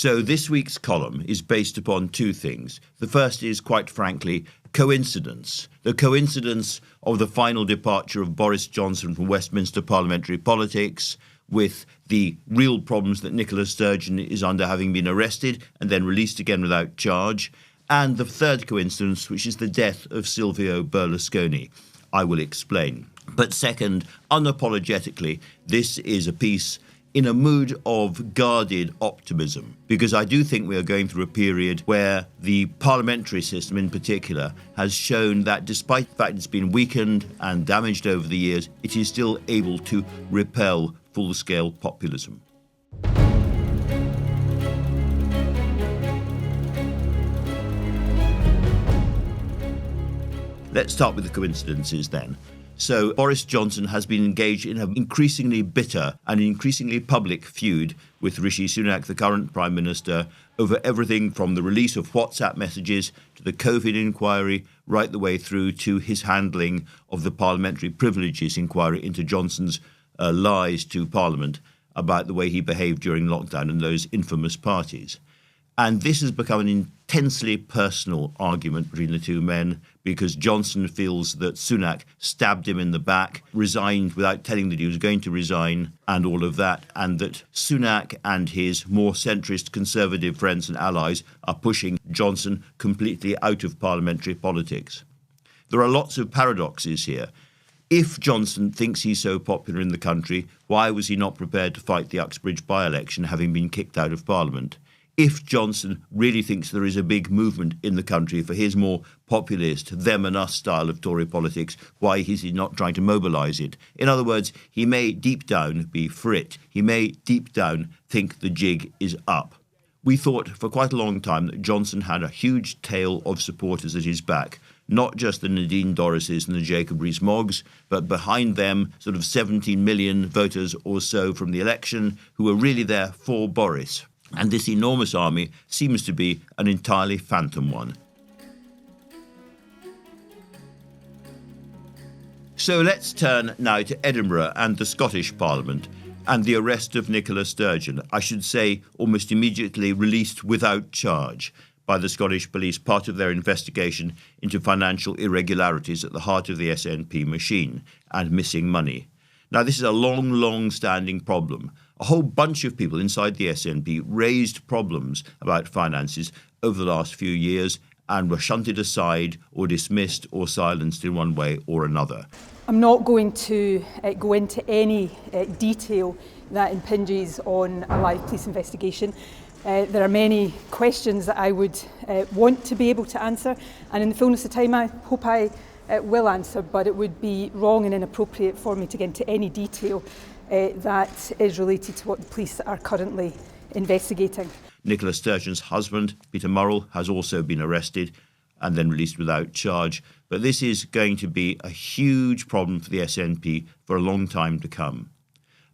So this week's column is based upon two things. The first is, quite frankly, coincidence. The coincidence of the final departure of Boris Johnson from Westminster parliamentary politics, with the real problems that Nicola Sturgeon is under, having been arrested and then released again without charge, and the third coincidence, which is the death of Silvio Berlusconi. I will explain. But second, unapologetically, this is a piece in a mood of guarded optimism, because I do think we are going through a period where the parliamentary system in particular has shown that despite the fact it's been weakened and damaged over the years, it is still able to repel full-scale populism. Let's start with the coincidences then. So Boris Johnson has been engaged in an increasingly bitter and increasingly public feud with Rishi Sunak, the current Prime Minister, over everything from the release of WhatsApp messages to the COVID inquiry, right the way through to his handling of the parliamentary privileges inquiry into Johnson's lies to Parliament about the way he behaved during lockdown and those infamous parties. And this has become an intensely personal argument between the two men, because Johnson feels that Sunak stabbed him in the back, resigned without telling that he was going to resign, and all of that, and that Sunak and his more centrist conservative friends and allies are pushing Johnson completely out of parliamentary politics. There are lots of paradoxes here. If Johnson thinks he's so popular in the country, why was he not prepared to fight the Uxbridge by-election, having been kicked out of Parliament? If Johnson really thinks there is a big movement in the country for his more populist, them and us style of Tory politics, why is he not trying to mobilise it? In other words, he may deep down be for it. He may deep down think the jig is up. We thought for quite a long time that Johnson had a huge tail of supporters at his back, not just the Nadine Dorrises and the Jacob Rees-Moggs, but behind them sort of 17 million voters or so from the election who were really there for Boris. And this enormous army seems to be an entirely phantom one. So let's turn now to Edinburgh and the Scottish Parliament and the arrest of Nicola Sturgeon, I should say almost immediately released without charge by the Scottish Police, part of their investigation into financial irregularities at the heart of the SNP machine and missing money. Now, this is a long-standing problem. A whole bunch of people inside the SNP raised problems about finances over the last few years and were shunted aside or dismissed or silenced in one way or another. I'm not going to go into any detail that impinges on a live police investigation. There are many questions that I would want to be able to answer, and in the fullness of time I hope I will answer, but it would be wrong and inappropriate for me to get into any detail that is related to what the police are currently investigating. Nicola Sturgeon's husband, Peter Murrell, has also been arrested and then released without charge. But this is going to be a huge problem for the SNP for a long time to come.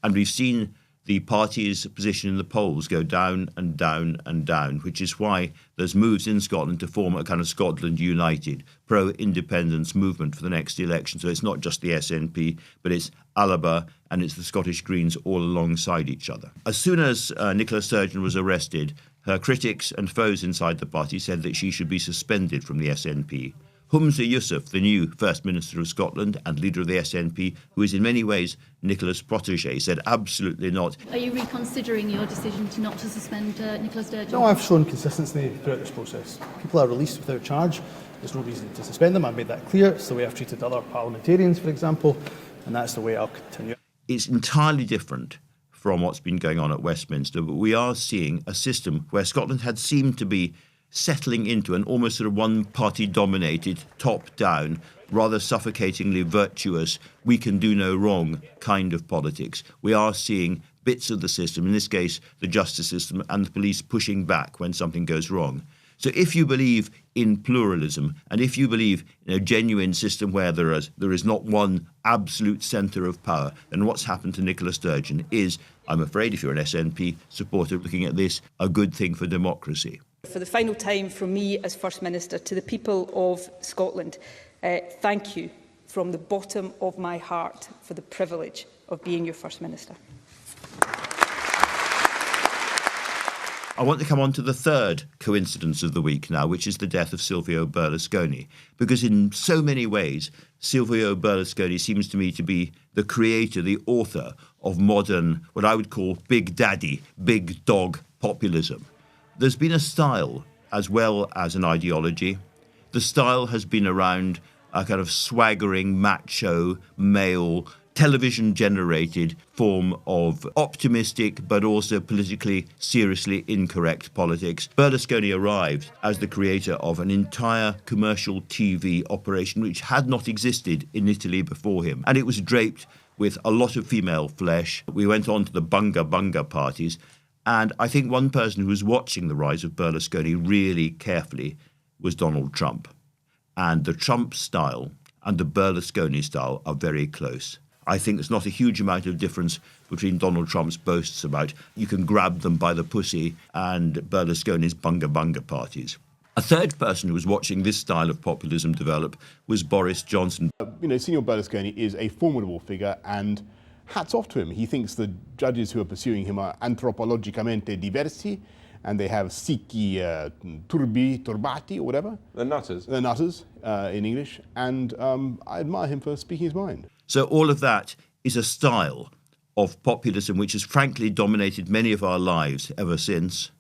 And we've seen the party's position in the polls go down and down and down, which is why there's moves in Scotland to form a kind of Scotland United, pro-independence movement for the next election. So it's not just the SNP, but it's Alba and it's the Scottish Greens all alongside each other. As soon as Nicola Sturgeon was arrested, her critics and foes inside the party said that she should be suspended from the SNP. Humza Yousaf, the new First Minister of Scotland and leader of the SNP, who is in many ways Nicola's protégé, said absolutely not. Are you reconsidering your decision not to suspend Nicola Sturgeon? No, I've shown consistency throughout this process. People are released without charge. There's no reason to suspend them. I've made that clear. It's the way I've treated other parliamentarians, for example, and that's the way I'll continue. It's entirely different from what's been going on at Westminster, but we are seeing a system where Scotland had seemed to be settling into an almost sort of one-party-dominated, top-down, rather suffocatingly virtuous, we can do no wrong kind of politics. We are seeing bits of the system, in this case the justice system and the police, pushing back when something goes wrong. So if you believe in pluralism and if you believe in a genuine system where there is not one absolute centre of power, then what's happened to Nicola Sturgeon is, I'm afraid, if you're an SNP supporter looking at this, a good thing for democracy. For the final time from me as First Minister to the people of Scotland, thank you from the bottom of my heart for the privilege of being your First Minister. I want to come on to the third coincidence of the week now, which is the death of Silvio Berlusconi, because in so many ways, Silvio Berlusconi seems to me to be the creator, the author of modern, what I would call big daddy, big dog populism. There's been a style as well as an ideology. The style has been around a kind of swaggering, macho, male, television-generated form of optimistic but also politically seriously incorrect politics. Berlusconi arrived as the creator of an entire commercial TV operation which had not existed in Italy before him, and it was draped with a lot of female flesh. We went on to the bunga bunga parties, and I think one person who was watching the rise of Berlusconi really carefully was Donald Trump. And the Trump style and the Berlusconi style are very close. I think there's not a huge amount of difference between Donald Trump's boasts about you can grab them by the pussy and Berlusconi's bunga bunga parties. A third person who was watching this style of populism develop was Boris Johnson. Signor Berlusconi is a formidable figure, and hats off to him. He thinks the judges who are pursuing him are antropologicamente diversi, and they have sicchi turbati, or whatever. They're nutters. They're nutters in English, and I admire him for speaking his mind. So all of that is a style of populism which has frankly dominated many of our lives ever since.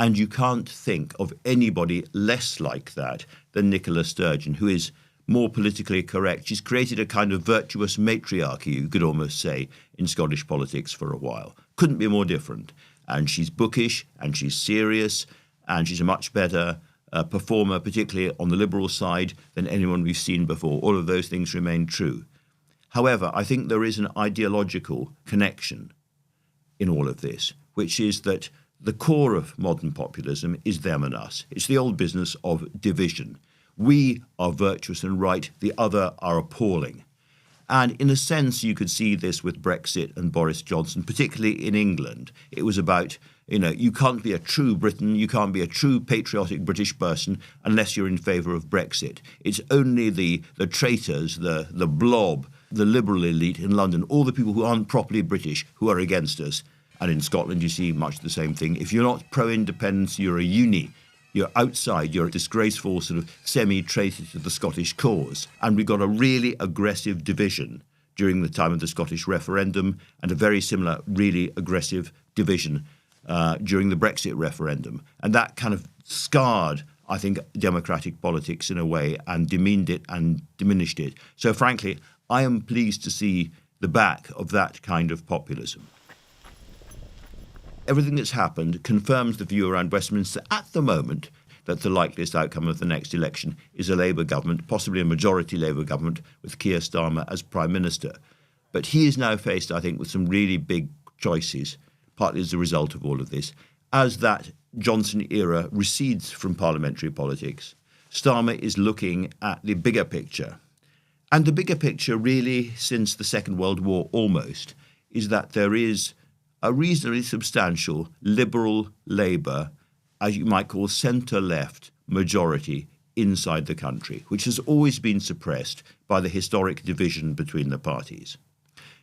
And you can't think of anybody less like that than Nicola Sturgeon, who is more politically correct. She's created a kind of virtuous matriarchy, you could almost say, in Scottish politics for a while. Couldn't be more different. And she's bookish, and she's serious, and she's a much better performer, particularly on the Liberal side, than anyone we've seen before. All of those things remain true. However, I think there is an ideological connection in all of this, which is that the core of modern populism is them and us. It's the old business of division. We are virtuous and right, the other are appalling. And in a sense, you could see this with Brexit and Boris Johnson, particularly in England. It was about, you can't be a true Briton, you can't be a true patriotic British person unless you're in favour of Brexit. It's only the traitors, the blob, the liberal elite in London, all the people who aren't properly British who are against us. And in Scotland, you see much the same thing. If you're not pro-independence, you're a uni. You're outside, you're a disgraceful sort of semi-traitor to the Scottish cause. And we got a really aggressive division during the time of the Scottish referendum, and a very similar, really aggressive division during the Brexit referendum. And that kind of scarred, I think, democratic politics in a way, and demeaned it and diminished it. So frankly, I am pleased to see the back of that kind of populism. Everything that's happened confirms the view around Westminster at the moment that the likeliest outcome of the next election is a Labour government, possibly a majority Labour government with Keir Starmer as Prime Minister. But he is now faced, I think, with some really big choices, partly as a result of all of this. As that Johnson era recedes from parliamentary politics, Starmer is looking at the bigger picture. And the bigger picture, really, since the Second World War almost, is that there is a reasonably substantial Liberal Labour, as you might call centre-left majority inside the country, which has always been suppressed by the historic division between the parties.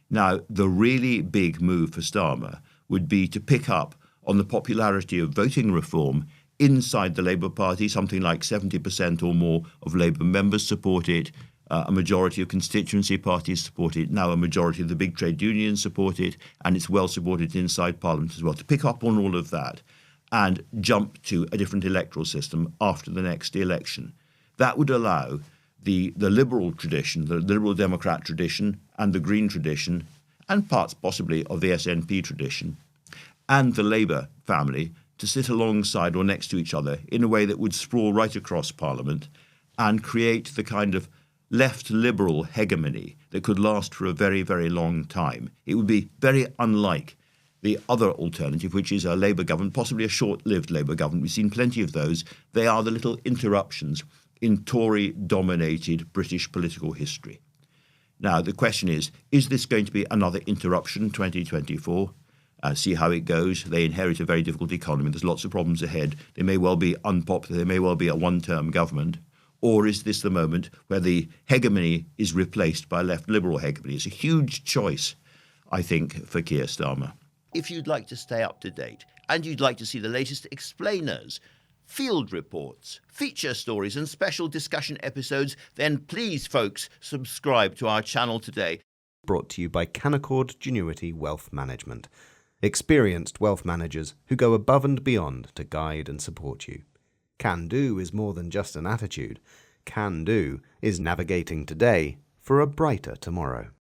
Now, the really big move for Starmer would be to pick up on the popularity of voting reform inside the Labour Party. Something like 70% or more of Labour members support it. A majority of constituency parties support it. Now a majority of the big trade unions support it, and it's well supported inside Parliament as well. To pick up on all of that and jump to a different electoral system after the next election, that would allow the Liberal tradition, the Liberal Democrat tradition, and the Green tradition, and parts possibly of the SNP tradition, and the Labour family to sit alongside or next to each other in a way that would sprawl right across Parliament and create the kind of left liberal hegemony that could last for a very, very long time. It would be very unlike the other alternative, which is a Labour government, possibly a short-lived Labour government. We've seen plenty of those. They are the little interruptions in Tory-dominated British political history. Now, the question is this going to be another interruption, 2024? See how it goes. They inherit a very difficult economy. There's lots of problems ahead. They may well be unpopular. They may well be a one-term government. Or is this the moment where the hegemony is replaced by a left liberal hegemony? It's a huge choice, I think, for Keir Starmer. If you'd like to stay up to date and you'd like to see the latest explainers, field reports, feature stories and special discussion episodes, then please, folks, subscribe to our channel today. Brought to you by Canaccord Genuity Wealth Management. Experienced wealth managers who go above and beyond to guide and support you. Can do is more than just an attitude. Can do is navigating today for a brighter tomorrow.